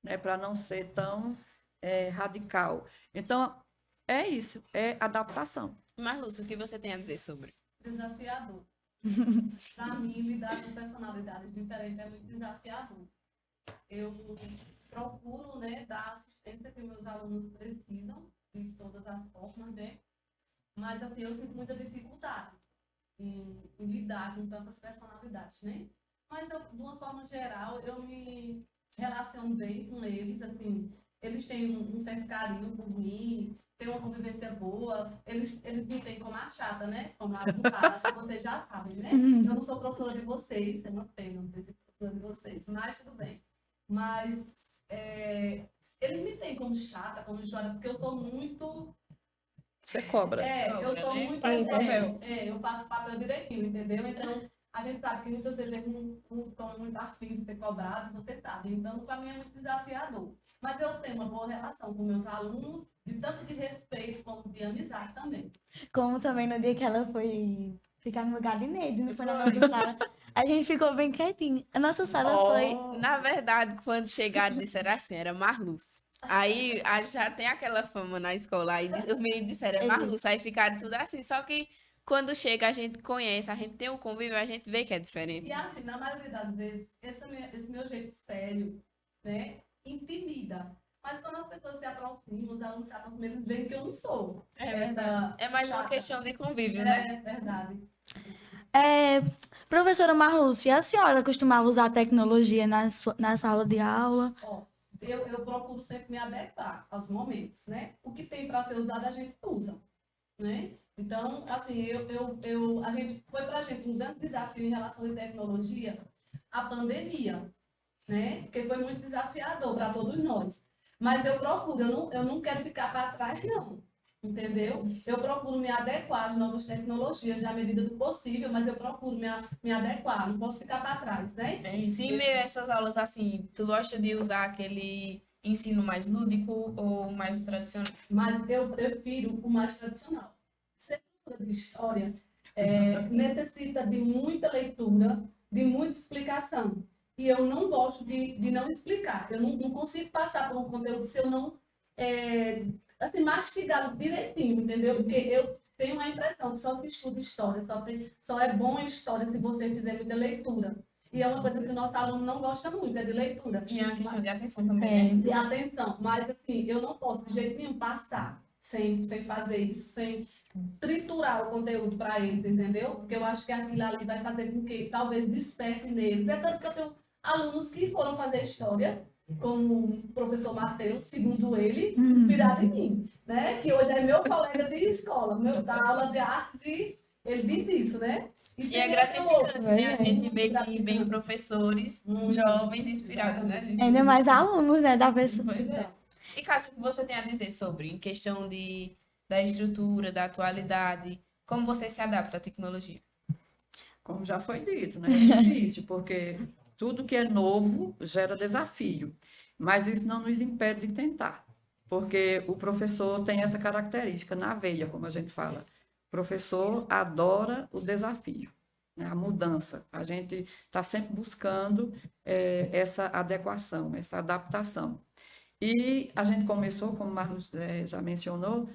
né? Para não ser tão radical. Então, é isso, é adaptação. Mas, Lúcia, o que você tem a dizer sobre? Desafiador. Para mim, lidar com personalidades diferentes é muito desafiador. Eu procuro, né, dar assistência que meus alunos precisam, de todas as formas, né? Mas, assim, eu sinto muita dificuldade em lidar com tantas personalidades, né? Mas, de uma forma geral, eu me relaciono bem com eles, assim, eles têm um certo carinho por mim, têm uma convivência boa, eles me têm como a chata, né? Como a bagunçada, acho que vocês já sabem, né? Eu não sou professora de vocês, é uma pena não ter sido professora de vocês, mas tudo bem. Mas eles me têm como chata, como chora, porque eu sou muito... Você cobra. eu sou muito... eu faço o papel direitinho, entendeu? Então, a gente sabe que muitas vezes eles não estão muito afim de ser cobrados, você sabe. Então, para mim é muito desafiador. Mas eu tenho uma boa relação com meus alunos, de tanto de respeito como de amizade também. como também no dia que ela foi ficar no lugar de Neide, não foi na nossa sala. A gente ficou bem quietinho. A nossa sala foi... Na verdade, quando chegaram, disseram assim, era Marluce. Aí já tem aquela fama na escola, aí os meninos disseram, é Marluce, aí ficaram tudo assim. Só que quando chega, a gente conhece, a gente tem o convívio, a gente vê que é diferente. E assim, na maioria das vezes, esse meu jeito sério, né, intimida. Mas quando as pessoas se aproximam, os alunos se aproximam, eles veem que eu não sou. É mais uma chata. questão de convívio, né? É verdade. Professora Marluce, a senhora costumava usar tecnologia na sala de aula? Ó, eu procuro sempre me adequar aos momentos, né? O que tem para ser usado, a gente usa, né? Então, assim, foi para a gente um grande desafio em relação à tecnologia, a pandemia, né? Porque foi muito desafiador para todos nós. Mas eu procuro, eu não quero ficar para trás, não. Entendeu? Eu procuro me adequar às novas tecnologias na medida do possível, mas eu procuro me adequar, não posso ficar para trás, né? E se em meio a essas aulas, assim, tu gosta de usar aquele ensino mais lúdico ou mais tradicional? Mas eu prefiro o mais tradicional. Ser professora de história necessita de muita leitura, de muita explicação. E eu não gosto de não explicar. Eu não consigo passar por um conteúdo se eu não assim, mastigá-lo direitinho, entendeu? Porque eu tenho a impressão que só se estuda história, só é bom em história se você fizer muita leitura. E é uma coisa que o nosso aluno não gosta muito, é de leitura. E é uma questão de atenção também, né? De atenção. Mas, assim, eu não posso de jeito nenhum passar sem fazer isso, sem triturar o conteúdo para eles, entendeu? Porque eu acho que aquilo ali vai fazer com que talvez desperte neles. É tanto que eu tenho alunos que foram fazer história, como o professor Matheus, segundo ele, inspirado em mim, né? Que hoje é meu colega de escola, da aula de artes, e ele diz isso, né? E é gratificante, né? A gente vê que vem professores jovens inspirados, né? Ainda mais alunos, né, da pessoa. Pois é. E, Cássio, o que você tem a dizer sobre, em questão da estrutura, da atualidade, como você se adapta à tecnologia? Como já foi dito, né? É difícil, porque tudo que é novo gera desafio. Mas isso não nos impede de tentar, porque o professor tem essa característica na veia, como a gente fala. O professor adora o desafio, né? A mudança. A gente está sempre buscando essa adequação, essa adaptação. E a gente começou, como o Marlos já mencionou,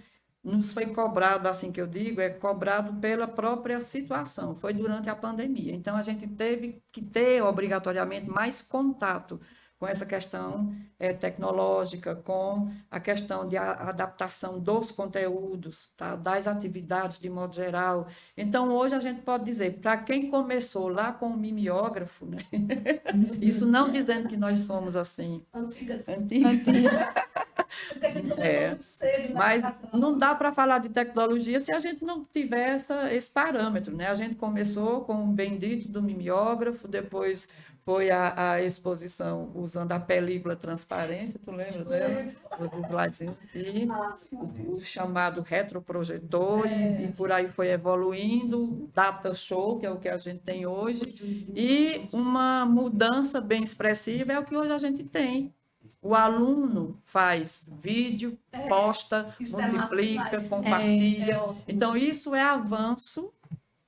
nos foi cobrado, assim que eu digo, cobrado pela própria situação, foi durante a pandemia. Então, a gente teve que ter, obrigatoriamente, mais contato com essa questão tecnológica, com a questão de adaptação dos conteúdos, tá? Das atividades de modo geral. Então, hoje a gente pode dizer, para quem começou lá com o mimeógrafo, né? Isso não dizendo que nós somos assim, antigos. Mas não dá para falar de tecnologia se a gente não tiver esse parâmetro, né? A gente começou com o bendito do mimeógrafo, depois foi a exposição usando a película transparência, tu lembra dela? Os slides, e o chamado retroprojetor, e por aí foi evoluindo, data show, que é o que a gente tem hoje, e uma mudança bem expressiva é o que hoje a gente tem. O aluno faz vídeo, posta, multiplica, compartilha. Então, isso é avanço,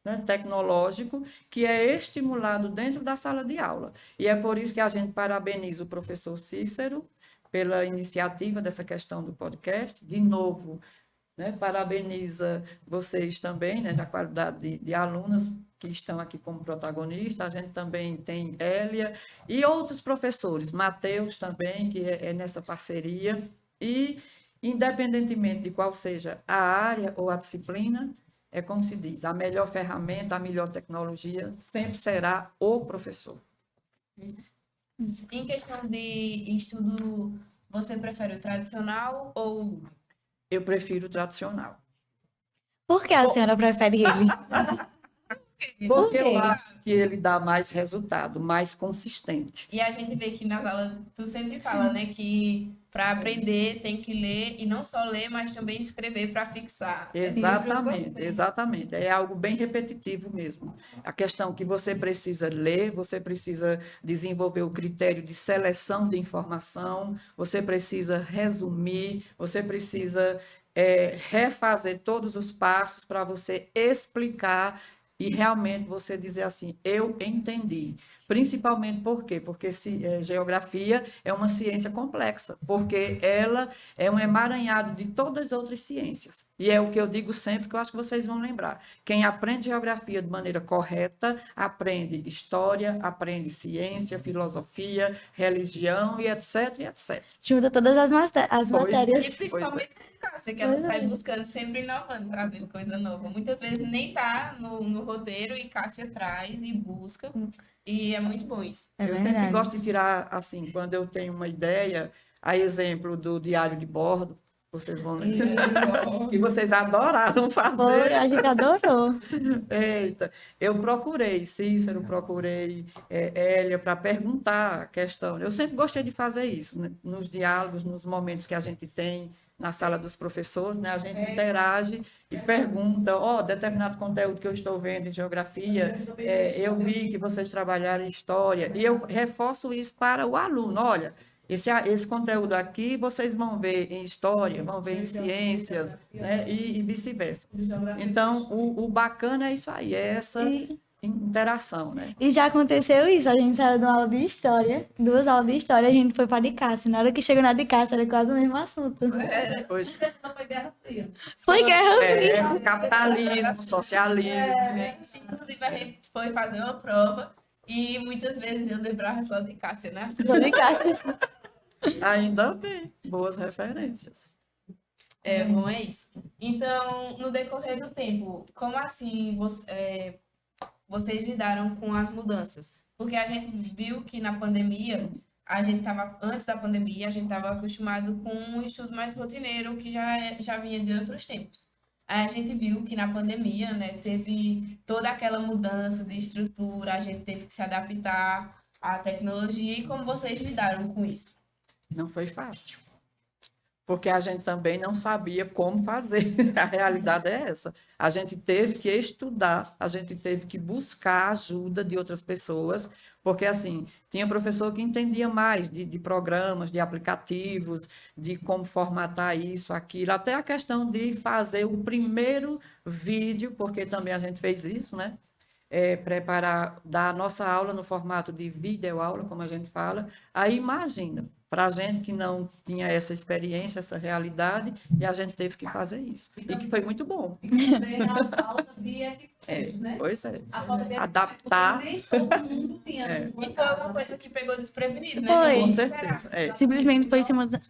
né, tecnológico, que é estimulado dentro da sala de aula. E é por isso que a gente parabeniza o professor Cícero pela iniciativa dessa questão do podcast. De novo, né, parabeniza vocês também, né, da qualidade de alunas que estão aqui como protagonistas. A gente também tem Hélia e outros professores, Matheus também, que é nessa parceria. E, independentemente de qual seja a área ou a disciplina, é como se diz, a melhor ferramenta, a melhor tecnologia sempre será o professor. Em questão de estudo, você prefere o tradicional ou o lúdico? Eu prefiro o tradicional. Por que a senhora prefere ele? Porque eu acho que ele dá mais resultado, mais consistente. E a gente vê que nas aulas, tu sempre fala, né, que para aprender tem que ler, e não só ler, mas também escrever para fixar. Exatamente, exatamente. É algo bem repetitivo mesmo. A questão que você precisa ler, você precisa desenvolver o critério de seleção de informação, você precisa resumir, você precisa refazer todos os passos para você explicar e realmente você dizer assim, eu entendi. Principalmente por quê? Porque geografia é uma ciência complexa, porque ela é um emaranhado de todas as outras ciências. E é o que eu digo sempre, que eu acho que vocês vão lembrar. Quem aprende geografia de maneira correta, aprende história, aprende ciência, filosofia, religião e etc, e etc. Junta todas as matérias. E principalmente com a Cássia, que ela sai buscando, sempre inovando, trazendo coisa nova. Muitas vezes nem tá no roteiro e Cássia traz e busca. E é muito bom isso. Eu sempre gosto de tirar, assim, quando eu tenho uma ideia, a exemplo do diário de bordo, vocês vão lembrar, que vocês adoraram fazer. Foi, a gente adorou. Eita, eu procurei Cícero, procurei Hélia para perguntar a questão. Eu sempre gostei de fazer isso, né? Nos diálogos, nos momentos que a gente tem na sala dos professores, né? A gente interage e pergunta, determinado conteúdo que eu estou vendo em geografia, eu vi que vocês trabalharam em história, e eu reforço isso para o aluno, olha, esse conteúdo aqui vocês vão ver em história, vão ver em ciências, né? E vice-versa. Então, o bacana é isso aí, é essa interação, né? E já aconteceu isso, a gente saiu de uma aula de história, 2 aulas de história, a gente foi para de Cássia. Na hora que chegou na de Cássia, era quase o mesmo assunto. Foi Guerra Fria. Foi Guerra Fria. Capitalismo, socialismo. Inclusive, a gente foi fazer uma prova e muitas vezes eu lembrava só de Cássia, né? Só de Cássia. Ainda bem, boas referências. Bom, é isso. Então, no decorrer do tempo, como assim vocês lidaram com as mudanças? Porque a gente viu que na pandemia, antes da pandemia, a gente estava acostumado com um estudo mais rotineiro, que já vinha de outros tempos. Aí a gente viu que na pandemia, né, teve toda aquela mudança de estrutura, a gente teve que se adaptar à tecnologia. E como vocês lidaram com isso? Não foi fácil, porque a gente também não sabia como fazer. A realidade é essa. A gente teve que estudar, a gente teve que buscar ajuda de outras pessoas, porque, assim, tinha professor que entendia mais de programas, de aplicativos, de como formatar isso, aquilo, até a questão de fazer o primeiro vídeo, porque também a gente fez isso, né? preparar, dar a nossa aula no formato de videoaula, como a gente fala. Aí imagina, para a gente que não tinha essa experiência, essa realidade, e a gente teve que fazer isso. E que foi muito bom. E também a falta de equipamentos, né? Pois é. A falta de Adaptar. equipamentos, porque nem todo mundo tinha na E sua foi uma casa. coisa que pegou desprevenido, né? Foi. Ninguém Com esperava. certeza. Simplesmente foi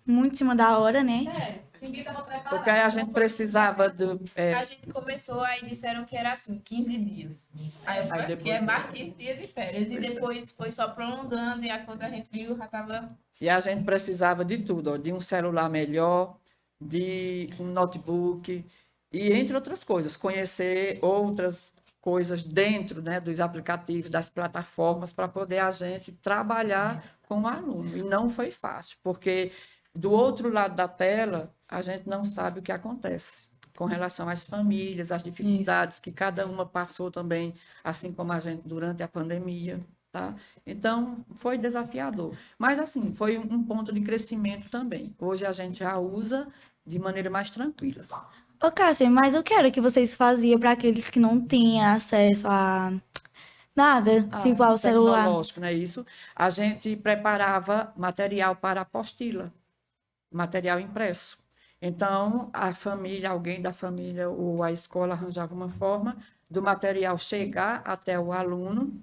muito em cima da hora, né? Ninguém estava preparado. Porque aí a gente precisava do. A gente começou, aí disseram que era assim, 15 dias. Aí eu falei, depois que é mais 15 dias de férias. E depois foi só prolongando, e a quando a gente viu, já estava... E a gente precisava de tudo, ó, de um celular melhor, de um notebook, e entre outras coisas, conhecer outras coisas dentro, né, dos aplicativos, das plataformas, para poder a gente trabalhar com o aluno. E não foi fácil, porque do outro lado da tela, a gente não sabe o que acontece com relação às famílias, às dificuldades que cada uma passou também, assim como a gente durante a pandemia. Tá? Então, foi desafiador. Mas, assim, foi um ponto de crescimento também. Hoje a gente já usa de maneira mais tranquila. Ô, Cássia, mas o que era que vocês faziam para aqueles que não tinham acesso a nada, tipo ao celular? Tecnológico, não é isso? A gente preparava material para a apostila, material impresso. Então, a família, alguém da família ou a escola arranjava uma forma do material chegar até o aluno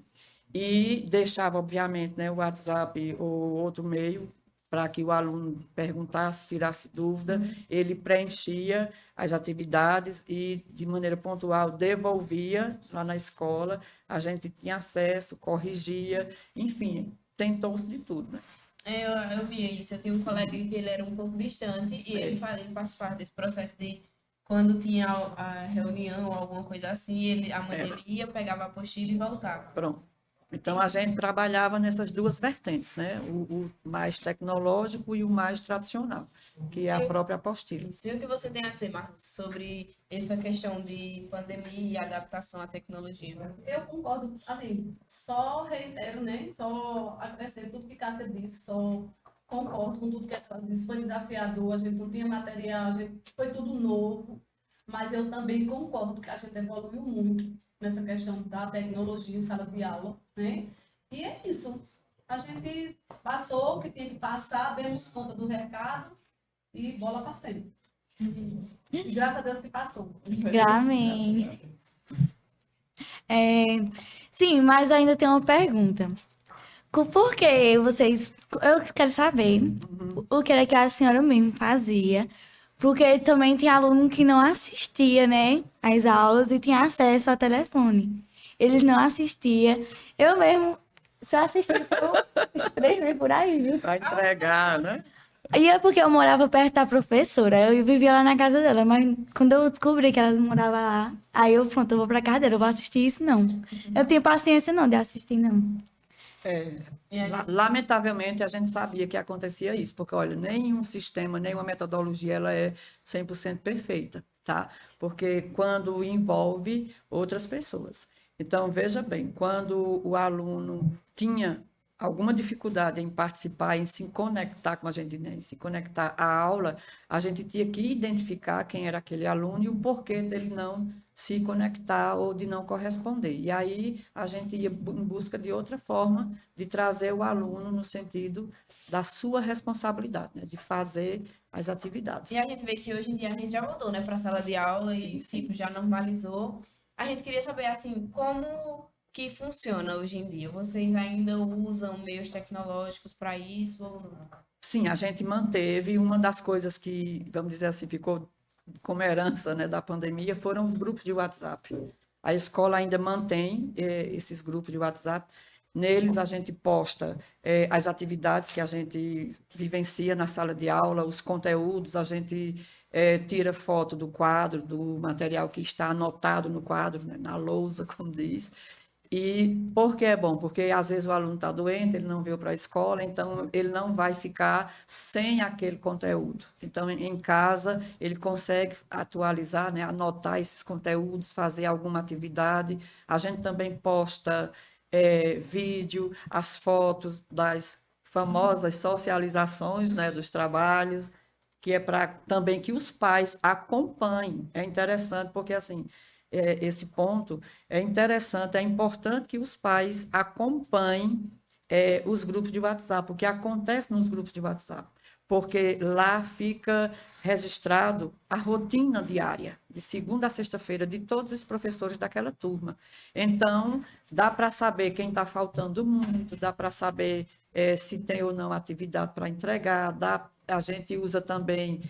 e deixava, obviamente, né, o WhatsApp ou outro meio para que o aluno perguntasse, tirasse dúvida, ele preenchia as atividades e, de maneira pontual, devolvia lá na escola, a gente tinha acesso, corrigia, enfim, tentou-se de tudo, né? Eu via isso. Eu tinha um colega que ele era um pouco distante e ele participava desse processo de quando tinha a reunião ou alguma coisa assim, a mãe dele ia, pegava a apostila e voltava. Pronto. Então, a gente trabalhava nessas duas vertentes, né? O mais tecnológico e o mais tradicional, que é a própria apostila. E o que você tem a dizer, Marcos, sobre essa questão de pandemia e adaptação à tecnologia? Eu concordo, assim, só reitero, né? Só acrescento tudo que Cássia disse, só concordo com tudo que ela disse. Foi desafiador, a gente não tinha material, foi tudo novo, mas eu também concordo que a gente evoluiu muito nessa questão da tecnologia em sala de aula, né? E é isso. A gente passou o que tinha que passar, demos conta do recado e bola para frente. E graças a Deus que passou. Amém. Sim, mas ainda tem uma pergunta. Por que vocês... Eu quero saber o que era que a senhora mesmo fazia, porque também tem aluno que não assistia, né, às aulas e tinha acesso ao telefone. Eles não assistiam. Eu mesmo só assisti por uns 3 meses por aí, viu? Vai entregar, né? E é porque eu morava perto da professora, eu vivia lá na casa dela, mas quando eu descobri que ela morava lá, aí eu, pronto, eu vou pra casa dela, eu vou assistir isso, não. Eu tenho paciência não de assistir, não. Lamentavelmente, a gente sabia que acontecia isso, porque, olha, nenhum sistema, nenhuma metodologia, ela é 100% perfeita, tá? Porque quando envolve outras pessoas. Então, veja bem, quando o aluno tinha alguma dificuldade em participar, em se conectar, como a gente diz, né, em se conectar à aula, a gente tinha que identificar quem era aquele aluno e o porquê dele não se conectar ou de não corresponder. E aí a gente ia em busca de outra forma de trazer o aluno no sentido da sua responsabilidade, né, de fazer as atividades. E a gente vê que hoje em dia a gente já voltou, né, para a sala de aula e tipo, já normalizou. A gente queria saber, assim, como que funciona hoje em dia? Vocês ainda usam meios tecnológicos para isso ou não? Sim, a gente manteve. Uma das coisas que, vamos dizer assim, ficou como herança, né, da pandemia foram os grupos de WhatsApp. A escola ainda mantém esses grupos de WhatsApp. Neles a gente posta as atividades que a gente vivencia na sala de aula, os conteúdos, a gente tira foto do quadro, do material que está anotado no quadro, né, na lousa, como diz. E por que é bom? Porque às vezes o aluno está doente, ele não veio para a escola, então ele não vai ficar sem aquele conteúdo. Então, em casa, ele consegue atualizar, né, anotar esses conteúdos, fazer alguma atividade. A gente também posta vídeo, as fotos das famosas socializações, né, dos trabalhos, que é para também que os pais acompanhem. É interessante porque, assim, esse ponto, é interessante, é importante que os pais acompanhem os grupos de WhatsApp, o que acontece nos grupos de WhatsApp, porque lá fica registrado a rotina diária, de segunda a sexta-feira, de todos os professores daquela turma. Então, dá para saber quem está faltando muito, dá para saber se tem ou não atividade para entregar, a gente usa também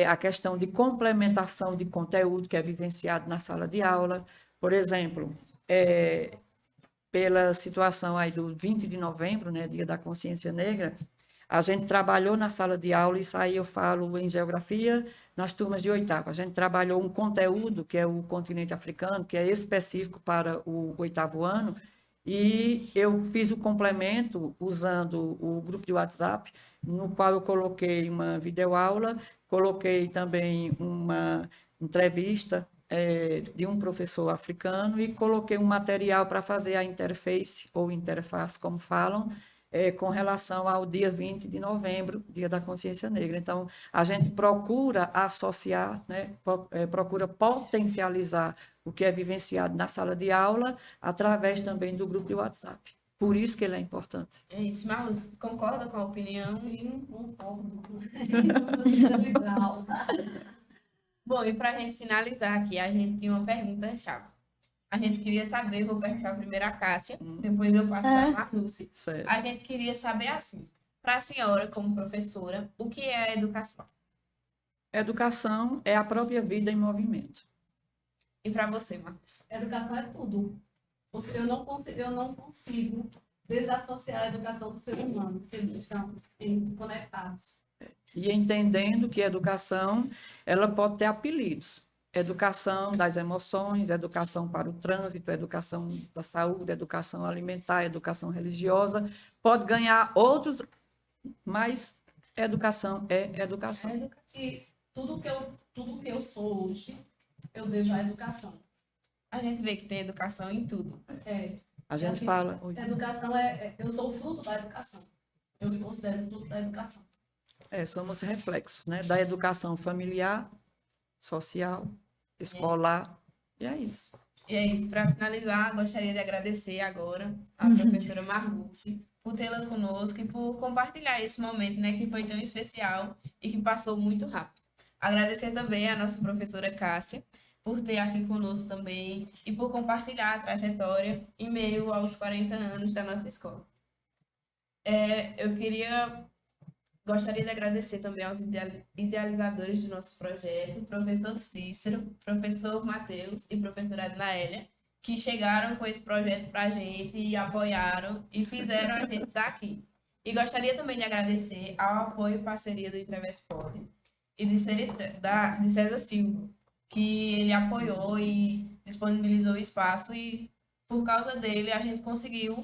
a questão de complementação de conteúdo que é vivenciado na sala de aula. Por exemplo, pela situação aí do 20 de novembro, né, Dia da Consciência Negra, a gente trabalhou na sala de aula, isso aí eu falo em geografia, nas turmas de oitava. A gente trabalhou um conteúdo, que é o continente africano, que é específico para o oitavo ano, e eu fiz o complemento usando o grupo de WhatsApp, no qual eu coloquei uma videoaula, coloquei também uma entrevista de um professor africano e coloquei um material para fazer a interface, ou interface, como falam, com relação ao dia 20 de novembro, Dia da Consciência Negra. Então, a gente procura associar, né, procura potencializar o que é vivenciado na sala de aula através também do grupo de WhatsApp. Por isso que ele é importante. É isso, Marlos, concorda com a opinião? Sim, concordo. Bom, e para a gente finalizar aqui, a gente tinha uma pergunta-chave. A gente queria saber, vou perguntar primeiro a Cássia, depois eu passo para a Marluce. Certo. A gente queria saber assim, para a senhora, como professora, o que é a educação? Educação é a própria vida em movimento. E para você, Marcos? Educação é tudo. Eu não consigo desassociar a educação do ser humano, porque eles estão conectados. E entendendo que a educação, ela pode ter apelidos. Educação das emoções, educação para o trânsito, educação da saúde, educação alimentar, educação religiosa. Pode ganhar outros, mas educação é educação. E tudo que eu sou hoje, eu devo à educação. A gente vê que tem educação em tudo. A gente assim, fala... Educação eu sou o fruto da educação. Eu me considero fruto da educação. Somos reflexos, né? Da educação familiar, social, escolar, e é isso. E é isso, para finalizar, gostaria de agradecer agora a professora Marluce por tê-la conosco e por compartilhar esse momento, né, que foi tão especial e que passou muito rápido. Agradecer também a nossa professora Cássia por ter aqui conosco também e por compartilhar a trajetória em meio aos 40 anos da nossa escola. Gostaria de agradecer também aos idealizadores do nosso projeto, professor Cícero, professor Matheus e professora Adnaélia, que chegaram com esse projeto para a gente e apoiaram e fizeram a gente estar aqui. E gostaria também de agradecer ao apoio e parceria do Entrevesport e de César Silva, que ele apoiou e disponibilizou o espaço e, por causa dele, a gente conseguiu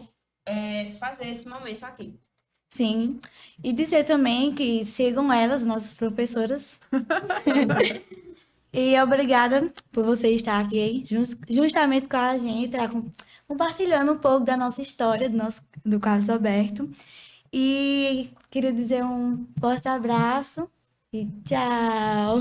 fazer esse momento aqui. Sim, e dizer também que sigam elas, nossas professoras. E obrigada por você estar aqui, justamente com a gente, compartilhando um pouco da nossa história, do Carlos Alberto. E queria dizer um forte abraço e tchau!